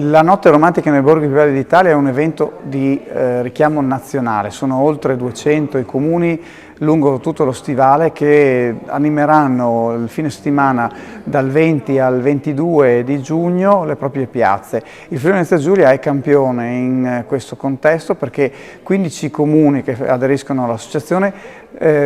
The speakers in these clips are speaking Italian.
La Notte Romantica nei Borghi più belli d'Italia è un evento di richiamo nazionale, sono oltre 200 i comuni lungo tutto lo stivale che animeranno il fine settimana dal 20 al 22 di giugno le proprie piazze. Il Friuli Venezia Giulia è campione in questo contesto perché 15 comuni che aderiscono all'associazione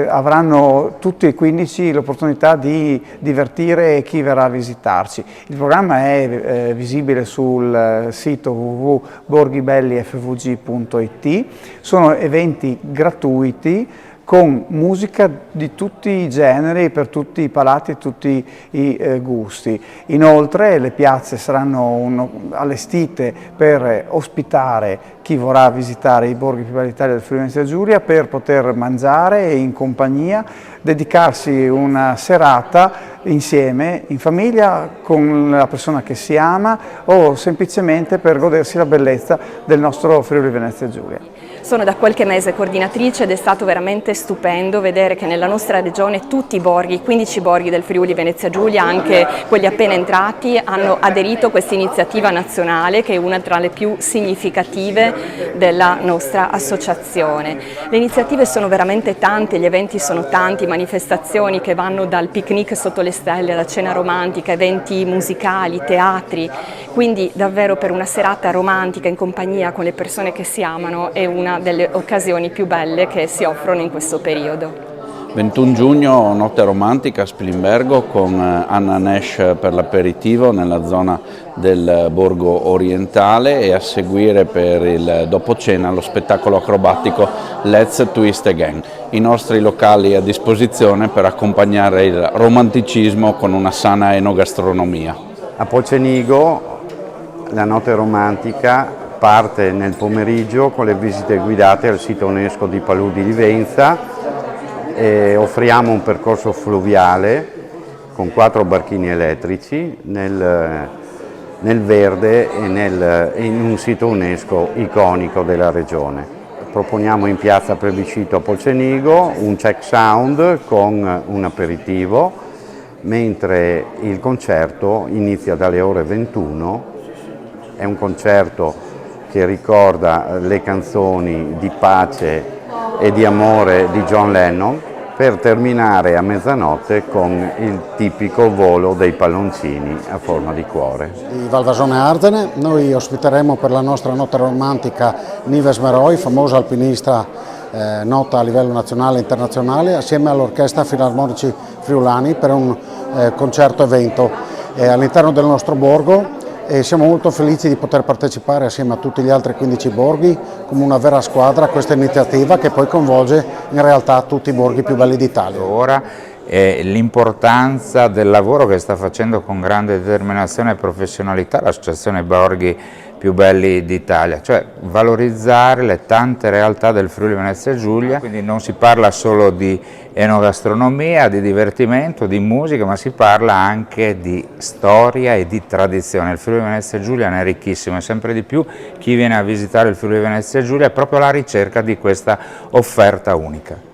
avranno tutti e 15 l'opportunità di divertire chi verrà a visitarci. Il programma è visibile sul sito www.borghibellifvg.it, sono eventi gratuiti con musica di tutti i generi, per tutti i palati e tutti i gusti. Inoltre le piazze saranno allestite per ospitare chi vorrà visitare i borghi più belli d'Italia del Friuli Venezia Giulia per poter mangiare in compagnia, dedicarsi una serata insieme, in famiglia, con la persona che si ama o semplicemente per godersi la bellezza del nostro Friuli Venezia Giulia. Sono da qualche mese coordinatrice ed è stato veramente stupendo vedere che nella nostra regione tutti i borghi, 15 borghi del Friuli Venezia Giulia, anche quelli appena entrati, hanno aderito a questa iniziativa nazionale che è una tra le più significative della nostra associazione. Le iniziative sono veramente tante, gli eventi sono tanti, manifestazioni che vanno dal picnic sotto le stelle alla cena romantica, eventi musicali, teatri, quindi davvero per una serata romantica in compagnia con le persone che si amano è una delle occasioni più belle che si offrono in questo periodo. 21 giugno, notte romantica a Spilimbergo con Anna Nash per l'aperitivo nella zona del borgo orientale e a seguire per il dopo cena lo spettacolo acrobatico Let's Twist Again. I nostri locali a disposizione per accompagnare il romanticismo con una sana enogastronomia. A Polcenigo la notte romantica parte nel pomeriggio con le visite guidate al sito UNESCO di Paludi di Venza e offriamo un percorso fluviale con 4 barchini elettrici nel verde e in un sito UNESCO iconico della regione. Proponiamo in piazza Plebiscito a Polcenigo un check sound con un aperitivo, mentre il concerto inizia dalle ore 21. È un concerto che ricorda le canzoni di pace e di amore di John Lennon, per terminare a mezzanotte con il tipico volo dei palloncini a forma di cuore. Di Valvasone Ardene noi ospiteremo per la nostra notte romantica Nives Meroi, famosa alpinista nota a livello nazionale e internazionale, assieme all'Orchestra Filarmonici Friulani per un concerto evento all'interno del nostro borgo. E siamo molto felici di poter partecipare assieme a tutti gli altri 15 borghi come una vera squadra a questa iniziativa che poi coinvolge in realtà tutti i borghi più belli d'Italia. Ora l'importanza del lavoro che sta facendo con grande determinazione e professionalità l'Associazione Borghi più belli d'Italia, cioè valorizzare le tante realtà del Friuli Venezia Giulia, quindi non si parla solo di enogastronomia, di divertimento, di musica, ma si parla anche di storia e di tradizione. Il Friuli Venezia Giulia ne è ricchissimo e sempre di più chi viene a visitare il Friuli Venezia Giulia è proprio alla ricerca di questa offerta unica.